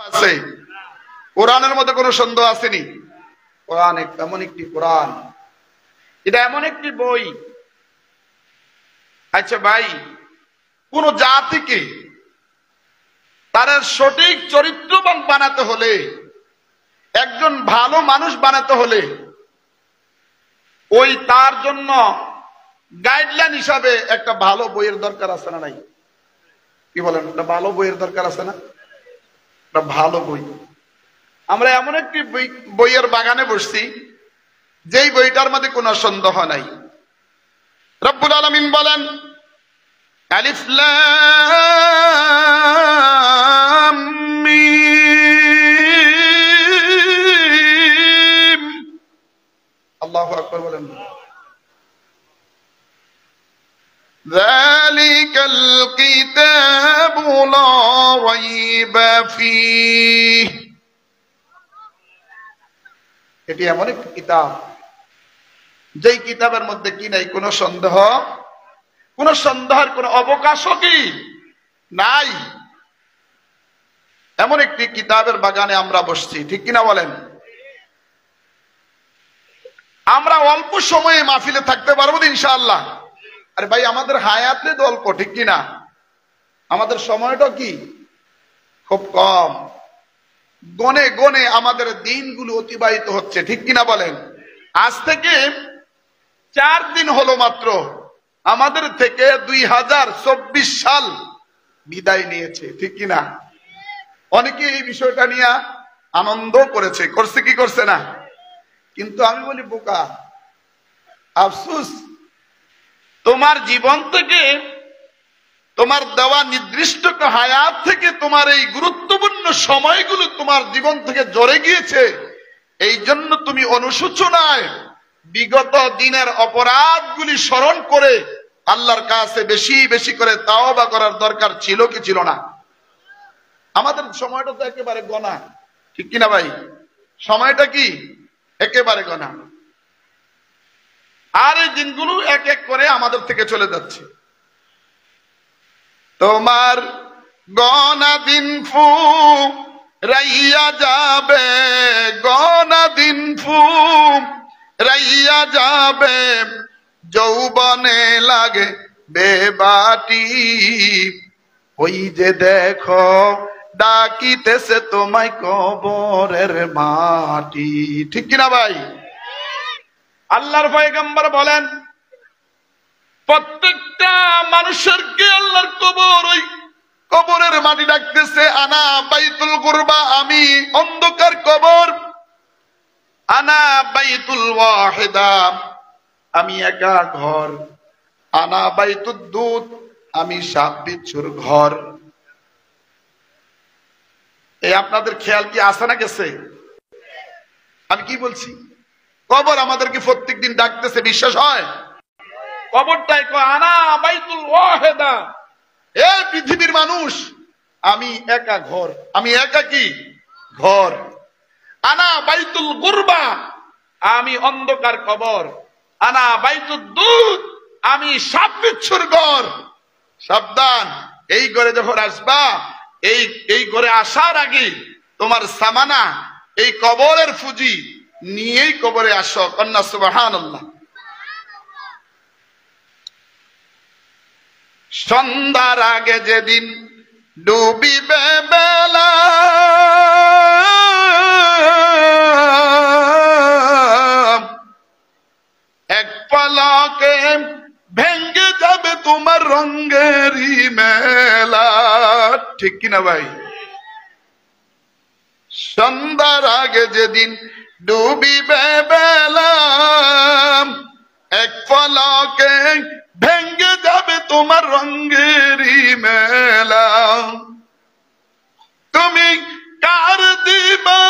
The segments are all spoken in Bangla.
আছে, কোরআনের মধ্যে কোনো সন্দেহ আসেনি। কোরআন এমন একটি কোরআন, এটা এমন একটি বই। আচ্ছা ভাই, কোন জাতিকে তার সঠিক চরিত্রবান বানাতে হলে, একজন ভালো মানুষ বানাতে হলে, ওই তার জন্য গাইডলাইন হিসাবে একটা ভালো বইয়ের দরকার আছে না নাই? কি বলেন? একটা ভালো বইয়ের দরকার আছে না? একটা ভালো বই। আমরা এমন একটি বইয়ের বাগানে বসছি যেই বইটার মধ্যে কোনো সন্দেহ নাই। রব্বুল আলামিন বলেন, আলিফ লাম মিম। আল্লাহু আকবার বলেন। যালিকাল কিতাবু লা রাইবা ফীহ। এটি এমন একটি কিতাব যেই কিতাবের মধ্যে কি নাই? কোনো সন্দেহ, কোন সন্দেহের কোন অবকাশও কি নাই। এমন একটি কিতাবের বাগানে আমরা বসছি, ঠিক কিনা বলেন? আমরা অল্প সময়ে মাহফিলে থাকতে পারবো ইনশাআল্লাহ। আরে ভাই, আমাদের হায়াতে তো অল্প, ঠিক কিনা? আমাদের সময়টা কি খুব কম। গনে গনে আমাদের দিনগুলো অতিবাহিত হচ্ছে, ঠিক কিনা বলেন? আজ থেকে 4 দিন হলো মাত্র আমাদের থেকে 2024 সাল বিদায় নিয়েছে, ঠিক কিনা? অনেকে এই বিষয়টা নিয়ে আনন্দ করেছে, করছে কি করছে না? কিন্তু আমি বলি, বোকা, আফসোস, তোমার জীবন থেকে, তোমার দেওয়া নির্দিষ্ট হায়াত থেকে তোমার এই গুরুত্বপূর্ণ সময়গুলো তোমার জীবন থেকে ঝরে গিয়েছে। এই জন্য তুমি অনুশোচনায় বিগত দিনের অপরাধগুলি স্মরণ করে আল্লাহর কাছে বেশি বেশি করে তাওবা করার দরকার ছিল কি ছিল না? আমাদের সময়টা তো একেবারে গোনা, ঠিক কিনা ভাই? সময়টা কি একেবারে গোনা। আর এই দিনগুলো এক এক করে আমাদের থেকে চলে যাচ্ছে। তোমার গনা দিন ফু রাইয়া যাবে, গনা দিন ফু রাইয়া যাবে, যৌবনে লাগে বেবাটি। ওই যে দেখো ডাকিতেছে তোমায় কবরের মাটি, ঠিক কিনা ভাই? আল্লাহর পয়গম্বর বলেন, প্রত্যেকটা মানুষের কে আল্লাহর কবর, ওই কবরের মাটি ডাকতেছে। আনা বাইতুল গুরবা, আমি অন্ধকার কবর। আনা বাইতুল ওয়াহিদা, আমি একা ঘর। আনা বাইতুদ দুত, আমি সাপ বিচ্ছুর ঘর। এই আপনাদের খেয়াল কি আসে না গেছে? আমি কি বলছি? কবর আমাদেরকে প্রত্যেকদিন ডাকতেছে, বিশ্বাস হয়? কবরটাই কয়, আনা বাইতুল ওয়াহিদা, এ পৃথিবীর মানুষ, আমি একা ঘর, আমি একা কি ঘর। আনা বাইতুল গুরবা, আমি অন্ধকার কবর। আনা বাইতুদ দুত, আমি সাপ বিচ্ছুর ঘর। সাবধান, এই ঘরে যখন আসবা, এই ঘরে আসার আগে তোমার সামানা, এই কবরের ফুজি নিয়েই কবরে আসো। কন্যা সুবহানাল্লাহ। সন্ধ্যার আগে যেদিন ডুবিবে বেলা, এক পলকে ভেঙ্গে যাবে তোমার রঙেরই মেলা, ঠিক কিনা ভাই? সন্ধ্যার আগে যেদিন ডুবিবে বেলা, এক পলকে ভেঙ্গে যাবে তোমার রঙেরই মেলা। তুমি কার দিবা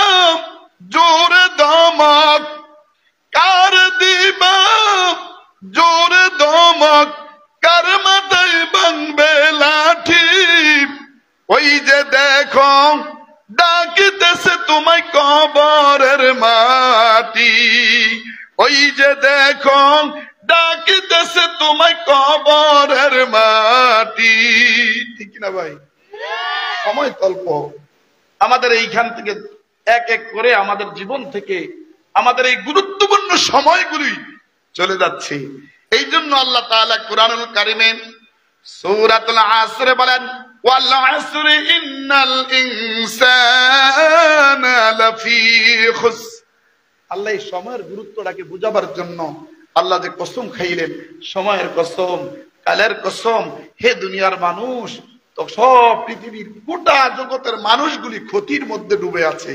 জোরে দমক, কার দিবা জোরে দমক, কার মাথায় ভাঙবে লাঠি। ওই যে দেখো ডাকিতেছে তোমায় কবরের মাটি, ওই যে দেখো ডাকিতেছে তোমায় কবরের মাটি, ঠিক না ভাই? সময় অল্প, আমাদের এইখান থেকে এক এক করে আমাদের জীবন থেকে আমাদের এই গুরুত্বপূর্ণ সময়গুলি চলে যাচ্ছে। এই জন্য আল্লাহ তাআলা কুরআনুল কারীমে সূরাতুল আসরে বলেন, ওয়াল আসরি ইন্নাল ইনসানা লাফি খুসর। আল্লাহ এই সময়ের গুরুত্বটাকে বোঝাবার জন্য আল্লাহ যে কসম খাইলেন, সময়ের কসম, কালের কসম, হে দুনিয়ার মানুষ, তো সব পৃথিবীর গোটা জগতের মানুষগুলি ক্ষতির মধ্যে ডুবে আছে।